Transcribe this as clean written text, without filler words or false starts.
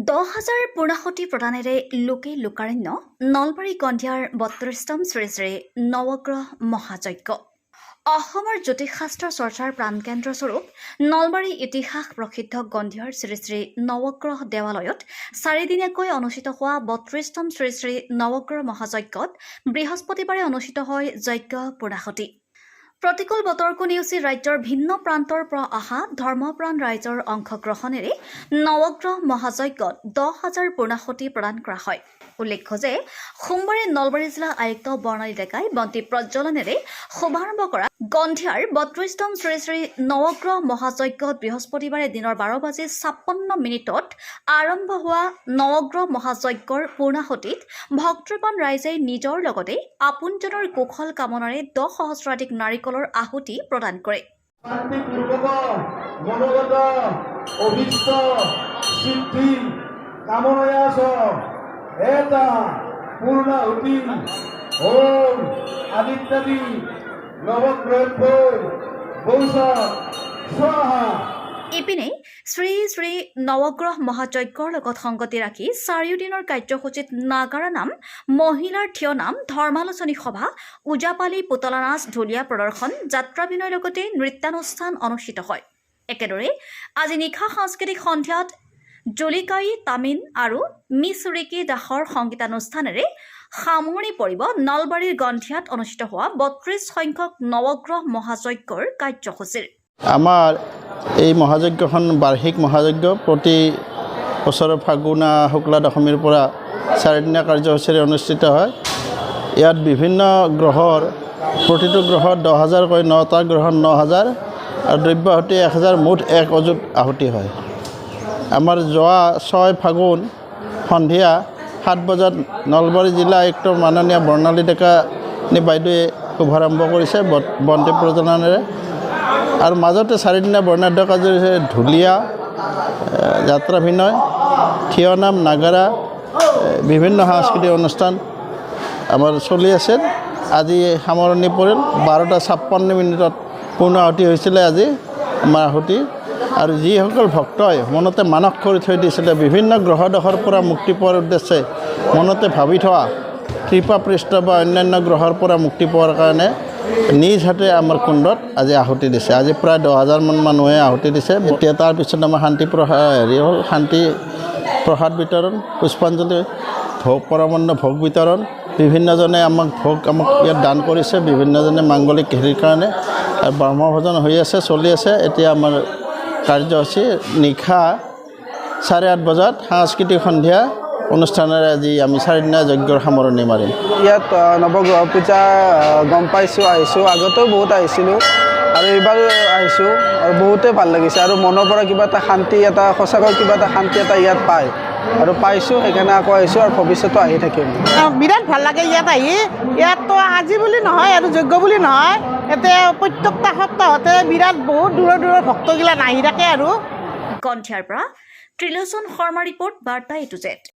10,000 পূৰ্ণাহুতি প্ৰদানেৰে লোকে লোকাৰণ্য নলবাৰী গন্ধিয়াৰ 32তম শ্ৰী শ্ৰী নৱগ্ৰহ মহাযজ্ঞ অসমৰ জ্যোতিষশাস্ত্ৰ চৰ্চাৰ প্ৰাণকেন্দ্ৰস্বৰূপ নলবাৰী ইতিহাস প্ৰসিদ্ধ গন্ধিয়াৰ শ্ৰী শ্ৰী নৱগ্ৰহ দেৱালয়ত 4 দিনীয়াকৈ অনুষ্ঠিত হোৱা 32তম শ্ৰী শ্ৰী নৱগ্ৰহ মহাযজ্ঞত বৃহস্পতিবাৰে অনুষ্ঠিত হয় যজ্ঞ পূৰ্ণাহুতি। প্ৰতিকূল বতৰকো নেওচি ৰাজ্যৰ ভিন্ন প্ৰান্তৰ পৰা অহা ধৰ্মপ্ৰাণ ৰাইজৰ অংশগ্ৰহণেৰে নৱগ্ৰহ মহাযজ্ঞত 10,000 পূৰ্ণাহুতি প্ৰদান কৰা হয়। উল্লেখ্য যে সোমবাৰে নলবাৰী জিলা আয়ুক্ত বৰ্ণালী ডেকাই বন্তি প্ৰজ্বলনেৰে শুভাৰম্ভ কৰা গন্ধিয়াৰ 32তম শ্ৰী শ্ৰী নৱগ্ৰহ মহাযজ্ঞত বৃহস্পতিবাৰে দিনৰ 12:56 আৰম্ভ হোৱা নৱগ্ৰহ মহাযজ্ঞৰ পূৰ্ণাহুতিত ভক্তপ্ৰাণ ৰাইজে নিজৰ লগতে আপোনজনৰ কুশল কামনাৰে 10 সহস্ৰাধিক নাৰিকলৰ আহুতি প্ৰদান কৰে। ইপিনে শ্ৰী শ্ৰী নৱগ্ৰহ মহাযজ্ঞৰ লগত সংগতি ৰাখি 4 দিনৰ কাৰ্যসূচীত নাগাৰা নাম, মহিলাৰ থিয় নাম, ধৰ্মালোচনী সভা, ওজাপালি, পুতলা নাচ, ঢুলীয়া প্ৰদৰ্শন, যাত্ৰাভিনয়ৰ লগতে নৃত্যানুষ্ঠান অনুষ্ঠিত হয়। একেদৰে আজি নিশা সাংস্কৃতিক সন্ধিয়াত জুলিকাই তামিন আৰু মিছুৰিকি দাসৰ সংগীতানুষ্ঠানেৰে সামৰণি পৰিব নলবাৰীৰ গন্ধিয়াত অনুষ্ঠিত হোৱা 32 সংখ্যক নৱগ্ৰহ মহাযজ্ঞৰ কাৰ্যসূচীৰ। আমাৰ এই মহাযজ্ঞখন বাৰ্ষিক মহাযজ্ঞ প্ৰতি বছৰৰ ফাগুনা শুক্লা দশমীৰ পৰা 4 দিনীয়া কাৰ্যসূচীৰে অনুষ্ঠিত হয়। ইয়াত বিভিন্ন গ্ৰহৰ প্ৰতিটো গ্ৰহত 10,000কৈ 9টা গ্ৰহত 9,000 আৰু দ্ৰব্য আহুতি 1,000 মুঠ 1 অযুত আহুতি হয়। আমাৰ যোৱা 6 ফাগুন সন্ধিয়া 7 বজাত নলবাৰী জিলা আয়ুক্ত মাননীয় বৰ্ণালী ডেকা বাইদেৱে শুভাৰম্ভ কৰিছে বন্তি প্ৰজ্বলনেৰে। আৰু মাজতে 4 দিনীয়া বৰ্ণাঢ্য কাৰ্যসূচী ঢুলীয়া, যাত্ৰাভিনয়, থিয় নাম, নাগাৰা, বিভিন্ন সাংস্কৃতিক অনুষ্ঠান আমাৰ চলি আছে। আজি সামৰণি পৰিল 12:56 পূৰ্ণ আহুতি হৈছিলে আজি আমাৰ আহুতি। আৰু যিসকল ভক্তই মনতে মানস কৰি থৈ দিছিলে বিভিন্ন গ্ৰহদশৰ পৰা মুক্তি পোৱাৰ উদ্দেশ্যে মনতে ভাবি থোৱা কৃপাপৃষ্ঠ বা অন্যান্য গ্ৰহৰ পৰা মুক্তি পোৱাৰ কাৰণে নিজ হাতে আমাৰ কুণ্ডত আজি আহুতি দিছে। আজি প্ৰায় 10,000 মান মানুহে আহুতি দিছে। এতিয়া তাৰপিছত আমাৰ শান্তি প্ৰসাদ বিতৰণ, পুষ্পাঞ্জলি, ভোগ পৰমান্ন ভোগ বিতৰণ, বিভিন্নজনে আমাক ইয়াত দান কৰিছে, বিভিন্নজনে মাংগলিক হেৰিৰ কাৰণে। আৰু ব্ৰহ্মভোজন হৈ আছে, চলি আছে। এতিয়া আমাৰ কাৰ্যসূচী নিশা 8:30 বজাত সাংস্কৃতিক সন্ধিয়া অনুষ্ঠানেৰে আজি আমি 4 দিনীয়া যজ্ঞৰ সামৰণি মাৰিম। ইয়াত নৱগ্ৰহ পূজা গম পাইছোঁ, আহিছোঁ, আগতেও বহুত আহিছিলোঁ আৰু এইবাৰ আহিছোঁ আৰু বহুতেই ভাল লাগিছে আৰু মনৰ পৰা কিবা এটা শান্তি, সঁচাকৈ কিবা এটা শান্তি এটা ইয়াত পায় আৰু পাইছোঁ, সেইকাৰণে আকৌ আহিছোঁ আৰু ভৱিষ্যতো আহি থাকিম। বিৰাট ভাল লাগে ইয়াত আহি। ইয়াততো আজি বুলি নহয় আৰু যজ্ঞ বুলি নহয়, ইয়াতে প্ৰত্যেকটা সপ্তাহতে বিৰাট বহুত দূৰৰ ভক্তগিলা আহি থাকে আৰু। গন্ধিয়াৰ পৰা ত্ৰিলোচন শৰ্মা ৰিপৰ্ট, বাৰ্তা A to Z।